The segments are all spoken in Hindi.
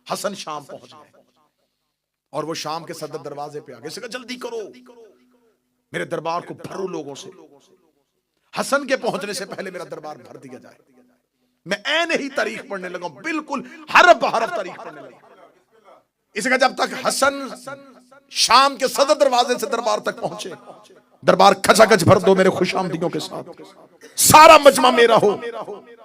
हसन शाम पहुंच गए और वो शाम के सदर दरवाजे पे आ गए। कहा जल्दी करो, मेरे दरबार को भरो लोगों से, हसन के पहुंचने से पहले मेरा दरबार भर दिया जाए। मैं ऐन ही तारीख पढ़ने लगा, बिल्कुल हरफ हरफ तारीख पढ़ने लगा। इसका जब तक हसन शाम के सदर दरवाजे से दरबार तक पहुंचे, दरबार खचाखच भर दो मेरे खुशामदीयों के साथ, सारा मजमा मेरा हो,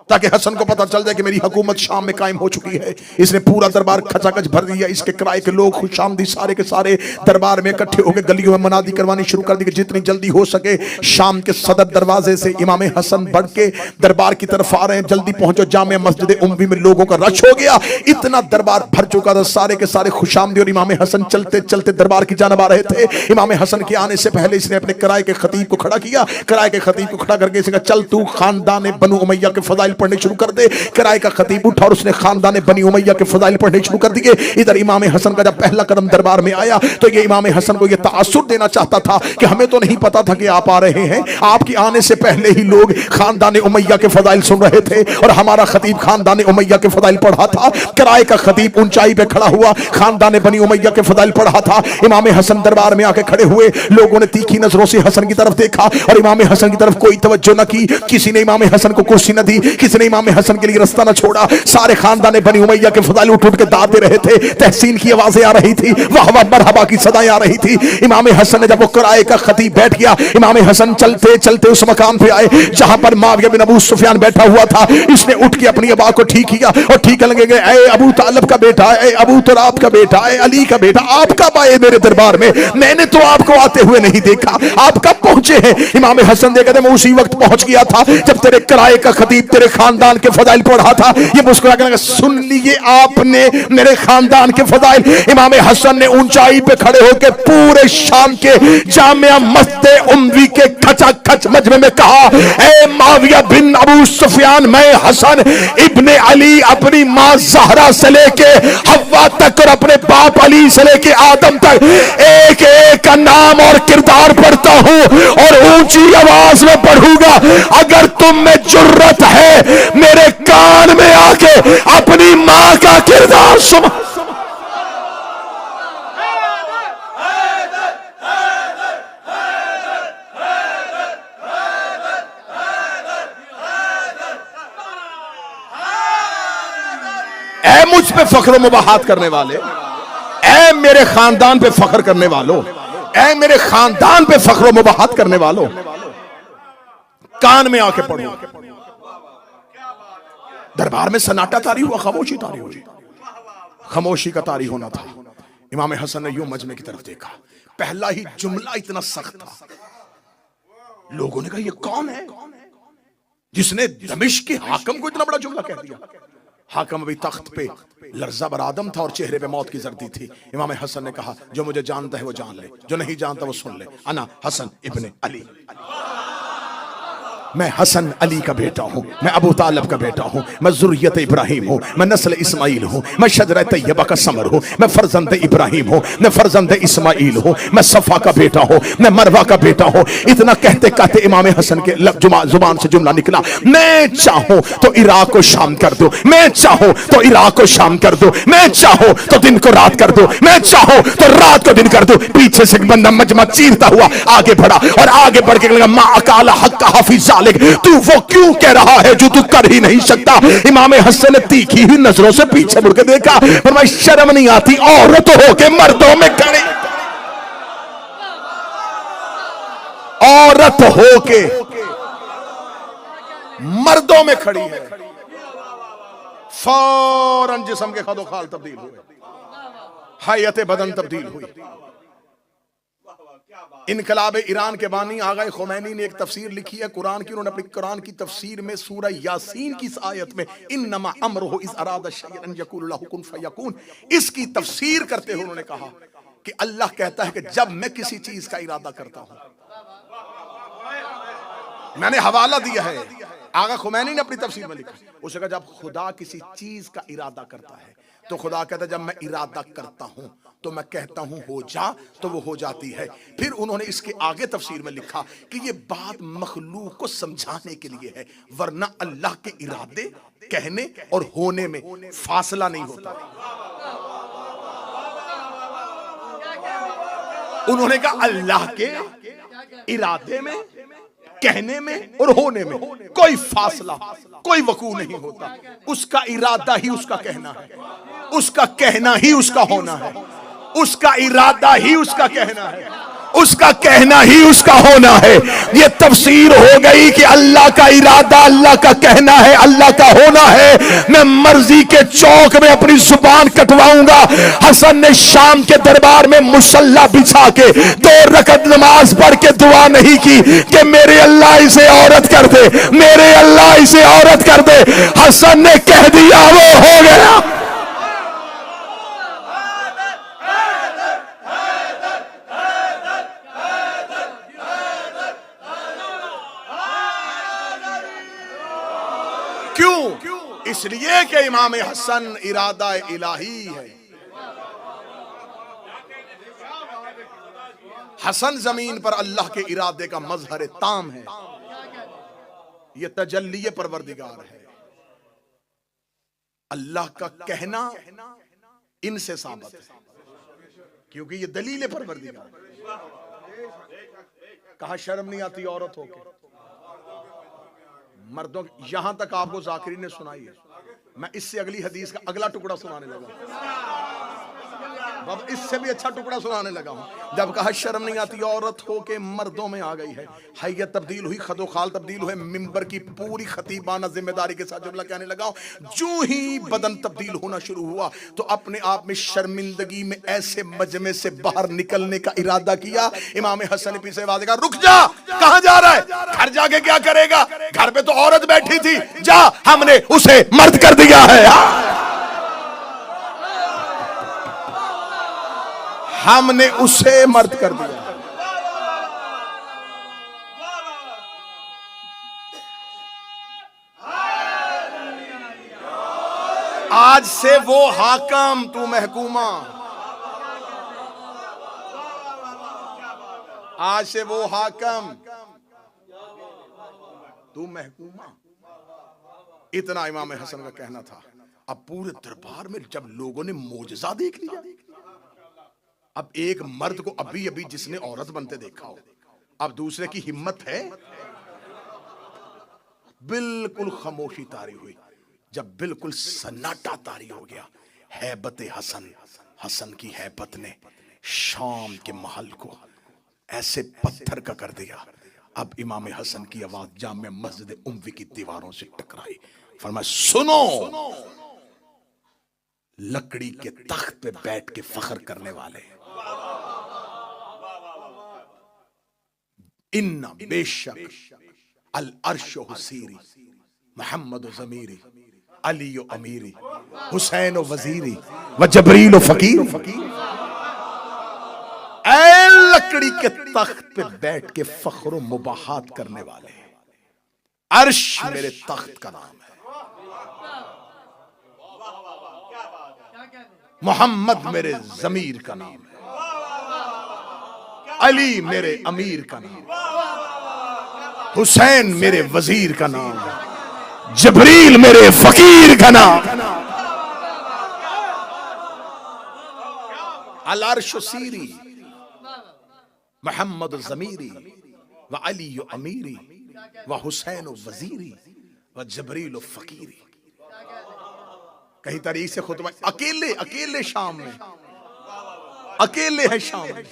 ताकि हसन को पता चल जाए कि मेरी हुकूमत शाम में कायम हो चुकी है। इसने पूरा दरबार खचाखच भर दिया। इसके किराए के लोग खुशामदी सारे के सारे दरबार में इकट्ठे होकर गलियों में मनादी करवानी शुरू कर दी कि जितनी जल्दी हो सके शाम के सदर दरवाजे से इमाम हसन बढ़ के दरबार की तरफ आ रहे हैं, जल्दी पहुंचो। जामिया मस्जिद उम्वी में लोगों का रश हो गया, इतना दरबार भर चुका था। सारे के सारे खुशामदी और इमाम हसन चलते चलते दरबार की जानब आ रहे थे। इमाम हसन के आने से पहले इसने अपने किराए के खतीब को खड़ा किया। किराए के खतीब को खड़ा करके इसने कहा चल तू खानदान बनु उमैया के फजाइल पढ़ने शुरू कर दे। किराए का खतीब उठा और उसने खानदान बनी उमैया के फजाइल पढ़ने शुरू कर दिए। इधर इमाम हसन का जब पहला कदम दरबार में आया तो ये इमाम हसन को ये तासुर देना चाहता था कि हमें तो नहीं पता था कि आप आ रहे हैं, आपके आने से पहले ही लोग खानदान उमैया के फजाइल सुन रहे थे और हमारा खतीब खानदान उमैया के फजाइल पढ़ा था। किराए का खतीब ऊंचाई पे खड़ा हुआ खानदान बनी उमैया के फजाइल पढ़ा था। इमाम हसन दरबार में आके खड़े हुए, लोगों ने तीखी नजरों से हसन की तरफ देखा और इमाम हसन की तरफ कोई तवज्जो न की। किसी ने इमाम हसन को कुर्सी न दी, किसी ने इमाम हसन के लिए रास्ता न छोड़ा। सारे खानदान बनी उमैया के फजाइल उठ उठ के दाद दे रहे थे। तहसीन की आवाजें आ रही थी, वाह वाह मरहबा की सदाएं आ रही थी। इमाम हसन ने जब वो किराए का खतीब बैठ गया, इमाम हसन चलते चलते उस मकाम पे आए जहां पर मुआविया बिन अबू सुफियान बैठा हुआ था। इसने उठ के अपनी आवाज को ठीक किया और ठीक लगे गए, ए अबू तालिब का बेटा, ए अबू तुराब का बेटा, ए अली का बेटा, आप कब आए मेरे दरबार में? मैंने तो आपको आते हुए नहीं देखा, आप कब पहुंचे हैं? इमाम हसन देखा था मैं उसी वक्त पहुंच गया था जब तेरे किराए का खतीब तेरे खानदान के फजाइल पढ़ा था। ये मुस्कुरा के लगा, सुन लिए आपने मेरे खानदान के फजाइल? इमाम हसन ने ऊंचाई पे खड़े होकर पूरे शाम के जामिया मस्जिद उम्वी के खचाखच मजमे में कहा, ए मुआविया बिन अबू सुफियान, मैं हसन इब्ने अली अपनी मां ज़हरा से लेके हव्वा तक और अपने बाप अली से लेके आदम तक एक एक का नाम और किरदार पढ़ता हूं और ऊंची आवाज में पढ़ूंगा। अगर तुम में जुर्रत है मेरे कान में आके अपनी मां का किरदार सुन। ऐ मुझ पे फख्र मुबाहात करने वाले, ऐ मेरे खानदान पे फख्र करने वालों, ऐ मेरे खानदान पे फख्र मुबाहात करने वालों, कान में आके पढ़ो। दरबार में सन्नाटा तारी हुआ, खामोशी तारी हुई, खामोशी का तारी होना था। इमाम हसन ने यूं मजमे की तरफ देखा, पहला ही जुमला इतना सख्त था, लोगों ने कहा ये कौन है जिसने दमिश्क के हाकिम को इतना बड़ा जुमला कह दिया? हाकिम अभी तख्त पे लर्जा बर आदम था और चेहरे पे मौत की जर्दी थी। इमाम हसन ने कहा जो मुझे जानता है वो जान ले, जो नहीं जानता वो सुन ले, अना हसन इब्ने अली, मैं हसन अली का बेटा हूं, मैं अबू तालिब का बेटा हूं, मैं जुर्रियत इब्राहिम हूं, मैं नस्ल इस्माइल हूं, मैं शजरा तैयबा का समर हूं, मैं फर्जंद इब्राहिम हूं, मैं फर्जंद इस्माइल हूं, मैं सफा का बेटा हूं, मैं मरवा का बेटा हूं। इतना कहते कहते इमाम हसन के जुबान से जुमला निकला, मैं चाहूं तो इराक को शाम कर दो, मैं चाहूं तो इराक को शाम कर दो, मैं चाहूं तो दिन को रात कर दो, मैं चाहूं तो रात को दिन कर दो। पीछे से बंदा मजमा चीरता हुआ आगे बढ़ा और आगे बढ़ के लगा, मा अकाला हक हाफिज, तू वो क्यों कह रहा है जो तू कर ही नहीं सकता? इमाम हसन ने तीखी हुई नजरों से पीछे मुड़ के देखा, फरमाया शर्म नहीं आती औरत होके मर्दों में खड़ी, औरत होके मर्दों में खड़ी है। फौरन जिस्म के खदो खाल तब्दील हुए, हयत बदन तब्दील हुई। इनकलाब ईरान के बानी आगा खुमैनी ने एक तफसीर लिखी है कुरान की। उन्होंने अपनी कुरान की तफसीर में सूरह यासीन की इस आयत में इन्नमा अम्रुहु इज़ अरादा शैअन अन यक़ूल लहु कुन फयकून, इसकी तफसीर करते हुए उन्होंने कहा कि अल्लाह कहता है कि जब मैं किसी चीज का इरादा करता हूं, मैंने हवाला दिया है, आगा खुमैनी ने अपनी तफसीर में लिखा, उसने कहा जब खुदा किसी चीज का इरादा करता है तो खुदा कहता है जब मैं इरादा करता हूं तो मैं कहता हूं हो जा तो वो हो जाती है। फिर उन्होंने इसके आगे तफसीर में लिखा कि ये बात मखलूक को समझाने के लिए है, वरना अल्लाह के इरादे कहने और होने में फासला नहीं होता। उन्होंने कहा अल्लाह के इरादे में, कहने में और होने में कोई फासला, कोई वकू नहीं होता। उसका इरादा ही उसका कहना है, उसका कहना ही उसका होना है, उसका इरादा ही उसका कहना है, उसका कहना ही उसका होना है। ये तफसीर हो गई कि अल्लाह का इरादा अल्लाह का कहना है, अल्लाह का होना है। मैं मर्जी के चौक में अपनी जुबान कटवाऊंगा। हसन ने शाम के दरबार में मुसल्ला बिछा के 2 रकत नमाज पढ़ के दुआ नहीं की कि मेरे अल्लाह इसे औरत कर दे, मेरे अल्लाह इसे औरत कर दे। हसन ने कह दिया वो हो गया। इसलिए कि इमाम हसन इरादा इलाही है। हसन जमीन पर अल्लाह के इरादे का मजहर ताम है। ये तजल्ली परवरदिगार है। अल्लाह का कहना इनसे साबित है, क्योंकि ये दलील परवरदिगार है। कहा शर्म नहीं आती औरत होके मर्दों। यहां तक आपको जाकिरी ने सुनाई है, मैं इससे अगली हदीस का अगला टुकड़ा सुनाने लगा। अब इससे भी अच्छा टुकड़ा सुनाने लगा हूं। जब कहा शर्म नहीं आती औरत हो के मर्दों में आ गई है, हैयत तब्दील हुई, खदो खाल तब्दील हुए, मिंबर की पूरी खतीबाना जिम्मेदारी के साथ जुमला कहने लगा। जो ही बदन तब्दील होना शुरू हुआ तो अपने आप में शर्मिंदगी में ऐसे मजमे से बाहर निकलने का इरादा किया। इमाम हसन ने पीछे आवाज कहा, रुक जा, कहां जा रहा है? घर जाके क्या करेगा? घर पे तो औरत बैठी थी, जा, हमने उसे मर्द कर दिया है। हमने उसे मर्द कर दिया। आज से वो हाकम, तू महकूमा। आज से वो हाकम, तू महकूमा। इतना इमाम हसन का कहना था। अब पूरे दरबार में जब लोगों ने मोजज़ा देख लिया, अब एक मर्द को अभी अभी जिसने औरत बनते देखा हो, अब दूसरे की हिम्मत है? बिल्कुल खामोशी तारी हुई। जब बिल्कुल सन्नाटा तारी हो गया, हैबत हसन, हसन की हैबत ने शाम के महल को ऐसे पत्थर का कर दिया। अब इमाम हसन की आवाज जामे मस्जिद उम्वी की दीवारों से टकराई। फरमाया, सुनो, लकड़ी के तख्त पे बैठ के फख्र करने वाले, इन्ना बेशक अल अर्शो हुसीरी, मोहम्मद ज़मीरी, अली अमीरी, हुसैन वजीरी व जबरील फकीर। ऐ लकड़ी के तख्त पे बैठ के फख्र मुबाहात करने वाले, अर्श मेरे तख्त का नाम है, मोहम्मद मेरे जमीर का नाम है, अली मेरे अमीर का नाम, हुसैन मेरे वजीर का नाम, जबरील मेरे फकीर का नाम। अल अर्श सीरी, मोहम्मद जमीरी व अली अमीरी व हुसैन वजीरी व जबरील फकीरी। कहीं तारीख से खुतबा, अकेले अकेले शाम में, अकेले है शाम में।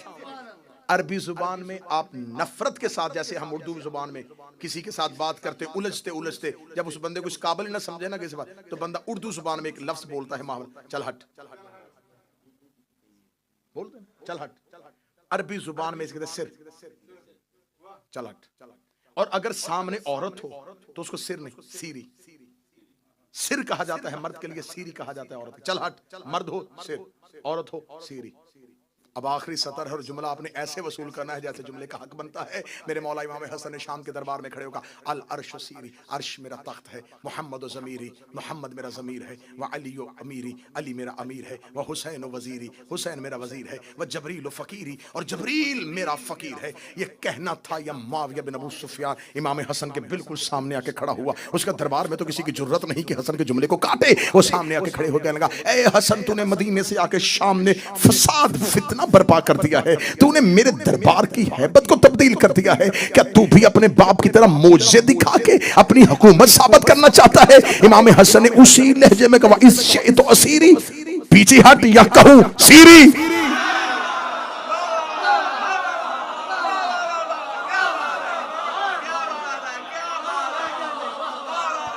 अरबी जुबान में आप नफरत के साथ, जैसे हम उर्दू जुबान में किसी के साथ बात करते उलझते उलझते, जब उस बंदे को इस काबिल ना समझे ना किसी बात, तो बंदा उर्दू जुबान में एक लफ्ज बोलता है, माहौल, चल हट, बोलते हैं चल हट। अरबी जुबान में इसके सिर, चल हट। और अगर सामने औरत हो तो उसको सिर नहीं, सीरी, सिर कहा जाता है मर्द के लिए, सीरी कहा जाता है औरत। चल हट, मर्द हो सिर, औरत हो सीरी। अब आखिरी सतर और जुमला आपने ऐसे वसूल करना है जैसे जुमले का हक बनता है। मेरे मौला इमाम हसन ने शाम के दरबार में खड़े होकर, अल अर्श सीरी, अर्श मेरा तख्त है, मोहम्मद ज़मीरी, मोहम्मद मेरा ज़मीर है, व अली अमीरी, अली मेरा अमीर है, व हुसैन वजीरी, हुसैन मेरा वजीर है, व जबरील फ़कीरी, और जबरील मेरा फ़कीर है। ये कहना था या मुआविया बिन अबू सुफियान इमाम हसन के बिल्कुल सामने आके खड़ा हुआ। उसका दरबार में तो किसी की जुर्रत नहीं कि हसन के जुमले को काटे। वो सामने आके खड़े हो कहने लगा, ए हसन, तूने मदीने से आके शाम ने फसाद फितना बर्पा कर दिया है, तूने मेरे दरबार की हैबत को तब्दील कर दिया है। क्या तू भी अपने बाप की तरह मोजे दिखा के अपनी हुकूमत साबित करना चाहता है? इमाम हसन ने उसी लहजे में कहा, इस शे तो असीरी, पीछे हट या कहूं सीरी।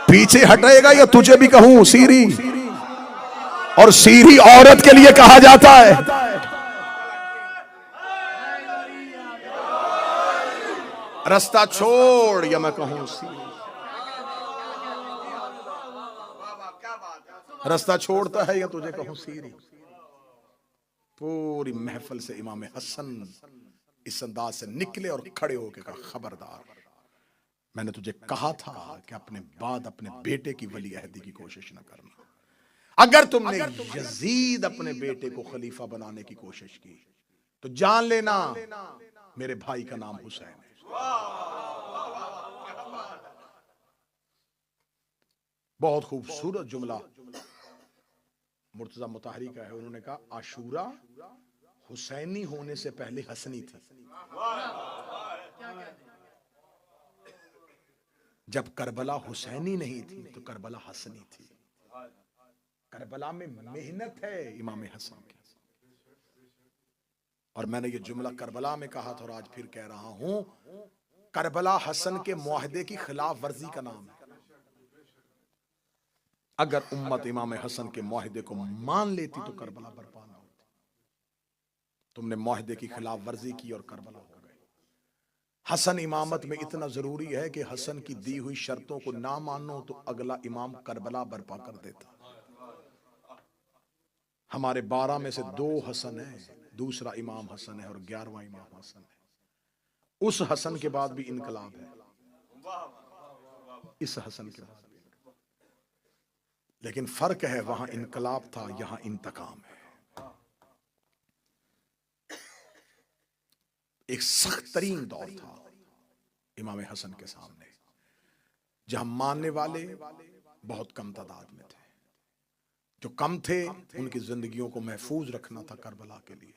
पीछे हटेगा या तुझे भी कहूं सीरी। और सीरी औरत के लिए कहा जाता है। रास्ता छोड़ या मैं कहूं सीरी। रास्ता छोड़ता है या तुझे कहूं सीरी। पूरी महफिल से इमाम हसन इस अंदाज से निकले और खड़े होकर कहा, खबरदार, मैंने तुझे कहा था कि अपने बाद अपने बेटे की वली अहदी की कोशिश न करना। अगर तुमने यजीद अपने बेटे को खलीफा बनाने की कोशिश की तो जान लेना मेरे भाई का नाम हुसैन है। बहुत खूबसूरत जुमला मुर्तजा मुताहरी का है। उन्होंने कहा, आशूरा हुसैनी होने से पहले हसनी थी। जब करबला हुसैनी नहीं थी तो करबला हसनी थी। करबला में मेहनत है इमाम हसन की। और मैंने ये जुमला करबला में कहा था और आज फिर कह रहा हूं, करबला हसन के मुआहदे की खिलाफ वर्जी का नाम है। अगर उम्मत इमाम हसन के मुआहदे को मान लेती तो करबला बर्पा ना होती। तुमने मुआहदे की खिलाफ वर्जी की और करबला हो गए। हसन इमामत में इतना जरूरी है कि हसन की दी हुई शर्तों को ना मानो तो अगला इमाम करबला बर्पा कर देता। हमारे 12 में से 2 हसन है, दूसरा इमाम हसन है और 11वां इमाम हसन है। उस हसन के बाद भी इनकलाब है, इस हसन के बाद भी। लेकिन फर्क है, वहां इनकलाब था, यहां इंतकाम है। एक सख्त तरीन दौर था इमाम हसन के सामने, जहां मानने वाले बहुत कम तादाद में थे। जो कम थे उनकी जिंदगियों को महफूज रखना था करबला के लिए।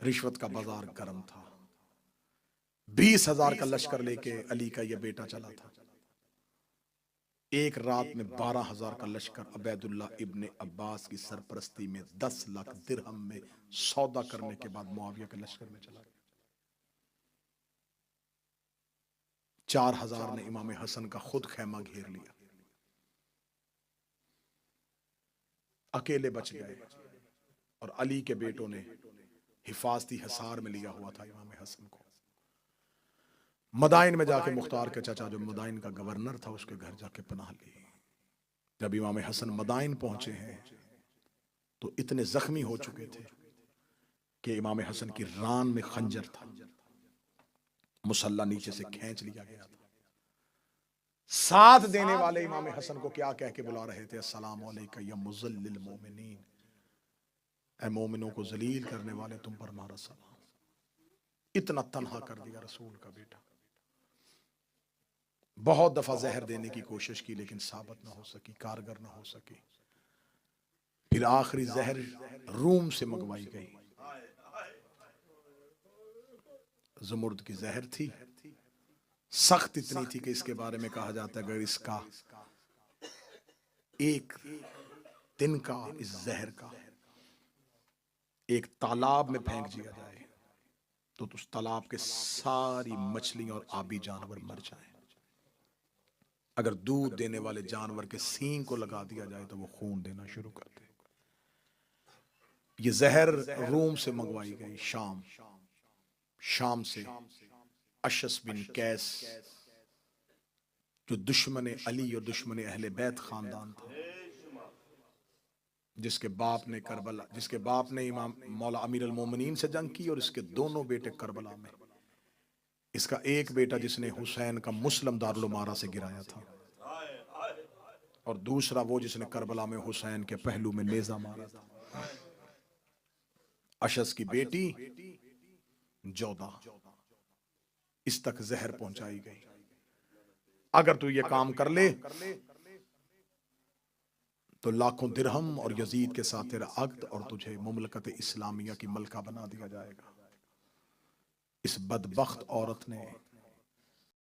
रिश्वत का बाजार गर्म था। 20,000 का लश्कर लेके अली का यह बेटा चला था। एक रात में 12,000 का लश्कर अबैदुल्ला इब्ने अब्बास की सरपरस्ती में 10 लाख दिरहम में सौदा करने के बाद मुआविया के लश्कर में चला गया। 4,000 ने इमाम हसन का खुद खैमा घेर लिया, अकेले बच गए। और अली के बेटों ने हिफाजती हिसार में लिया हुआ था इमाम हसन को। मदाइन में जाके मुख्तार के चाचा जो मदाइन का गवर्नर था उसके घर जाके पनाह ली। जब इमाम हसन मदाइन पहुंचे हैं तो इतने जख्मी हो चुके थे कि इमाम हसन की रान में खंजर था, मुसल्ला नीचे से खींच लिया गया था। साथ देने वाले इमाम हसन को क्या कह के बुला रहे थे, अस्सलाम अलैका या मुज़ल्लिल मोमिनीन, ऐ मोमिनों को जलील करने वाले तुम पर हमारा सलाम। इतना तन्हा कर दिया रसूल का बेटा। बहुत दफा जहर देने की कोशिश की लेकिन साबित ना हो सकी, कारगर ना हो सकी। फिर आखिरी जहर रूम से मंगवाई गई। ज़मुर्द की जहर थी, सख्त इतनी थी कि इसके बारे में कहा जाता है अगर इसका एक तिनका इस जहर का एक तालाब में फेंक दिया जाए तो उस तालाब के सारी मछलियां और आबी जानवर मर जाएं। अगर दूध देने वाले जानवर के सींग को लगा दिया जाए तो वो खून देना शुरू कर दे। ये जहर रूम से मंगवाई गई, शाम से। अशस बिन कैस जो दुश्मन अली और दुश्मन अहले बैत खानदान था, जिसके बाप ने इमाम मौला अमीर अल मोमिनीन से जंग की और इसके दोनों बेटे करबला में। इसका एक बेटा जिसने हुसैन का मुस्लिम दारुल उमारा से गिराया था और दूसरा वो जिसने करबला में हुसैन के पहलू में नेजा मारा था। अशस की बेटी जोधा, इस तक जहर पहुंचाई गई। अगर तू ये काम कर ले तो लाखों दिरहम और यजीद के साथ तेरा अक्द और तुझे मुमलकत इस्लामिया की मलका बना दिया जाएगा। इस बदबख्त औरत ने